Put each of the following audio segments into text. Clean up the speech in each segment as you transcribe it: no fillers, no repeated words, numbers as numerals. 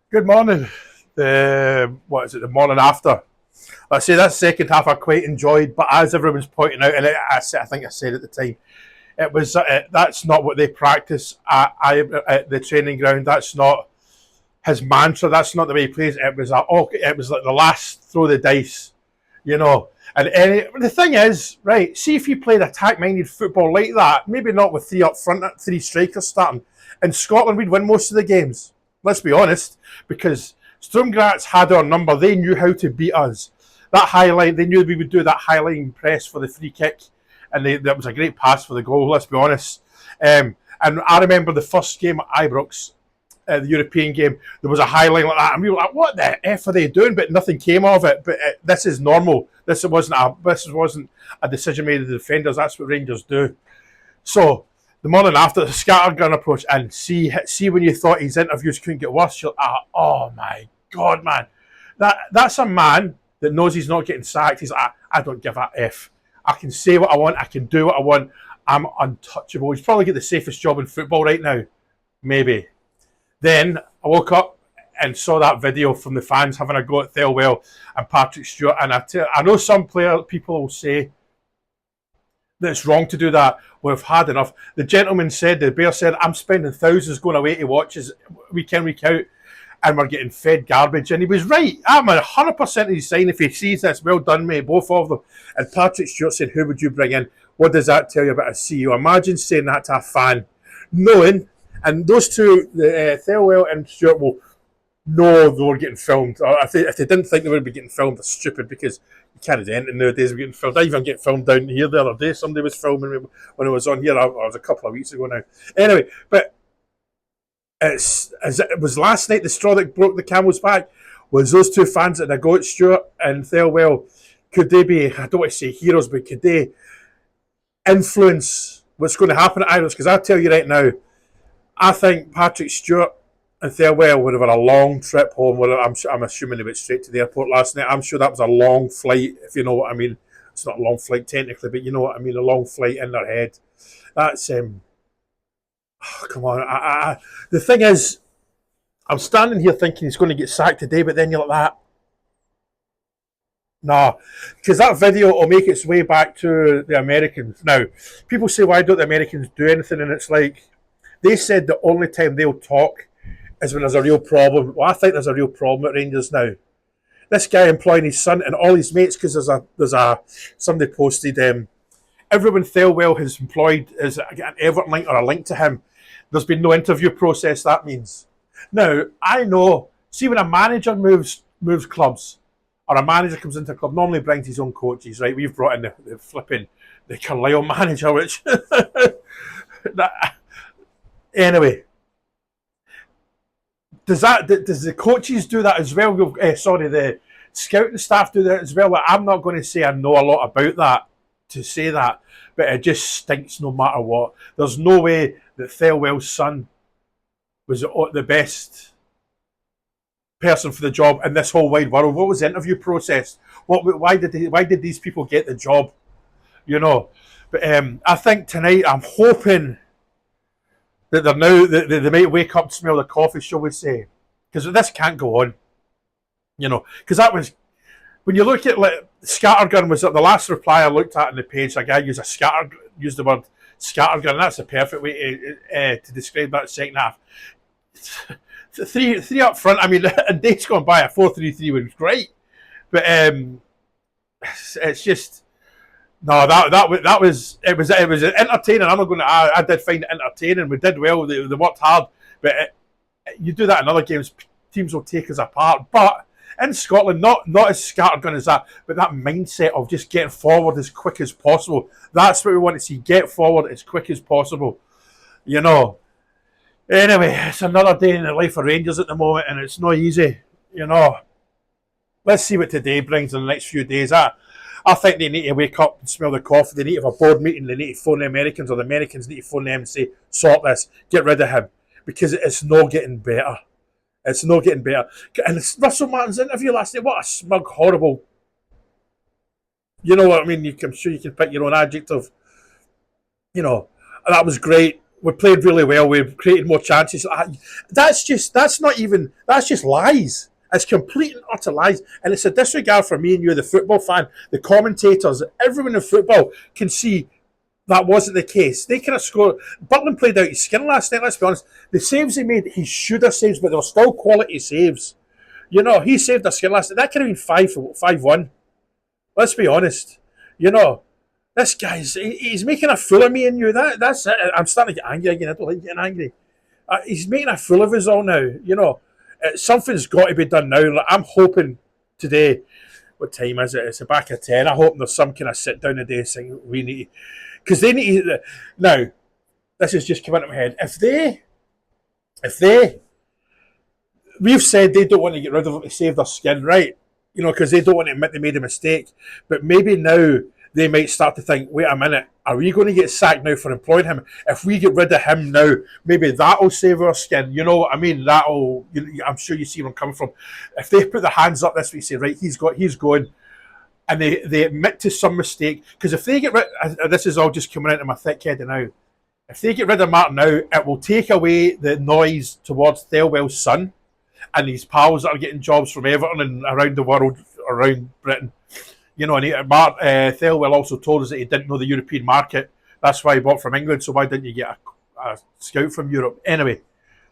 Good morning. What is it? The morning after. I say that second half I quite enjoyed, but as everyone's pointing out, and I think I said at the time, it was that's not what they practice at the training ground. That's not his mantra. That's not the way he plays. It was like the last throw the dice, you know. And the thing is, right? See if you played attack-minded football like that, maybe not with three up front, three strikers starting. In Scotland, we'd win most of the games. Let's be honest, because Sturm Graz had our number. They knew how to beat us. That highlight, they knew we would do that highline press for the free kick, and that was a great pass for the goal. Let's be honest. And I remember the first game at Ibrox, the European game. There was a highlight like that, and we were like, "What the f are they doing?" But nothing came of it. But this is normal. This wasn't a decision made of the defenders. That's what Rangers do. So the morning after, the scattergun approach, and see when you thought his interviews couldn't get worse, you're like, oh my god, man, that's a man that knows he's not getting sacked. He's like, I don't give a f. I can say what I want. I can do what I want. I'm untouchable. He's probably got the safest job in football right now, maybe. Then I woke up and saw that video from the fans having a go at Thelwel and Patrick Stewart, and I know some people will say that it's wrong to do that. We've had enough. The gentleman said, the bear said, I'm spending thousands going away to watches week in, week out, and we're getting fed garbage. And he was right. I'm 100% of his sign. If he sees this, well done, mate, both of them. And Patrick Stewart said, who would you bring in? What does that tell you about a CEO? Imagine saying that to a fan, knowing, and those two, Thelwell and Stewart, will know they were getting filmed. Or if they didn't think they would be getting filmed, they're stupid, because you can't do anything nowadays. We're getting filmed. I even get filmed down here the other day. Somebody was filming me when I was on here. It was a couple of weeks ago now. Anyway, but it was last night, the straw that broke the camel's back was those two fans that had a go at Stewart and Thelwell. Could they be, I don't want to say heroes, but could they influence what's going to happen at Ibrox? Because I'll tell you right now, I think Patrick Stewart and Thelwell would have had a long trip home. I'm assuming they went straight to the airport last night. I'm sure that was a long flight, if you know what I mean. It's not a long flight technically, but you know what I mean, a long flight in their head. That's, come on. The thing is, I'm standing here thinking he's going to get sacked today, but then you're like that. No, because that video will make its way back to the Americans. Now, people say, why don't the Americans do anything? And it's like, they said the only time they'll talk is when there's a real problem. Well, I think there's a real problem at Rangers now. This guy employing his son and all his mates, because somebody posted, everyone Thelwell has employed is an Everton link or a link to him. There's been no interview process, that means. Now, I know, see when a manager moves clubs, or a manager comes into a club, normally brings his own coaches, right? We've brought in the Carlisle manager, which... Anyway, does the coaches do that as well? The scouting staff do that as well. I'm not going to say I know a lot about that to say that, but it just stinks no matter what. There's no way that Thelwell's son was the best person for the job in this whole wide world. What was the interview process? Why did these people get the job? You know, but I think tonight I'm hoping that they might wake up to smell the coffee, shall we say? Because this can't go on, you know. Because that was, when you look at, like, scattergun was the last reply I looked at on the page. A guy used the word scattergun, and that's the perfect way to describe that second half. Three up front. I mean, in days gone by, a 4-3-3 was great, but it's just. No, that was entertaining. I did find it entertaining. We did well. They worked hard, but you do that in other games, teams will take us apart. But in Scotland, not as scattergun as that, but that mindset of just getting forward as quick as possible. That's what we want to see. Get forward as quick as possible. You know. Anyway, it's another day in the life of Rangers at the moment, and it's not easy. You know. Let's see what today brings in the next few days. I think they need to wake up and smell the coffee. They need to have a board meeting. They need to phone the Americans, or the Americans need to phone them and say, sort this, get rid of him. Because it's not getting better. It's not getting better. And it's Russell Martin's interview last night, what a smug, horrible... You know what I mean? I'm sure you can pick your own adjective. You know, that was great. We played really well. We've created more chances. That's just lies. It's complete and utter lies, and it's a disregard for me and you, the football fan, the commentators, everyone in football can see that wasn't the case. They could have scored. Butland played out his skin last night. Let's be honest. The saves he made, he should have saved, but they were still quality saves. You know, he saved a skin last night. That could have been 5-1. Let's be honest. You know, this he's making a fool of me and you. That's it. I'm starting to get angry again. I don't like getting angry. He's making a fool of us all now. You know, something's got to be done now. Like, I'm hoping today. What time is it? It's the back of 10. I hope there's some kind of sit down today saying we need, because they need now. This has just come into my head. If they, we've said they don't want to get rid of him to save their skin, right? You know, because they don't want to admit they made a mistake. But maybe now they might start to think, wait a minute, are we going to get sacked now for employing him? If we get rid of him now, maybe that'll save our skin. You know what I mean? I'm sure you see where I'm coming from. If they put their hands up this week, say, right, he's going, and they admit to some mistake, because if they get rid, this is all just coming into my thick head now. If they get rid of Martin now, it will take away the noise towards Thelwell's son and his pals that are getting jobs from Everton and around the world, around Britain. You know, and Thelwell also told us that he didn't know the European market. That's why he bought from England. So why didn't you get a scout from Europe? Anyway,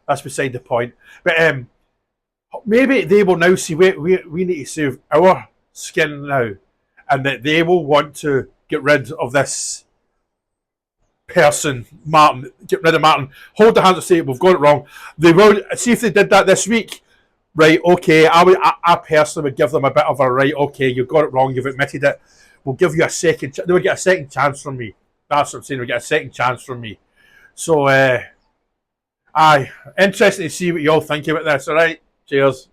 that's beside the point. But maybe they will now see, we need to save our skin now, and that they will want to get rid of this person, Martin. Get rid of Martin. Hold their hands and say, we've got it wrong. They will see if they did that this week. Right, okay, I personally would give them a bit of a right, okay, you've got it wrong, you've admitted it. We'll give you a second, they would get a second chance from me. That's what I'm saying, we'll get a second chance from me. So, interesting to see what you all think about this, alright? Cheers.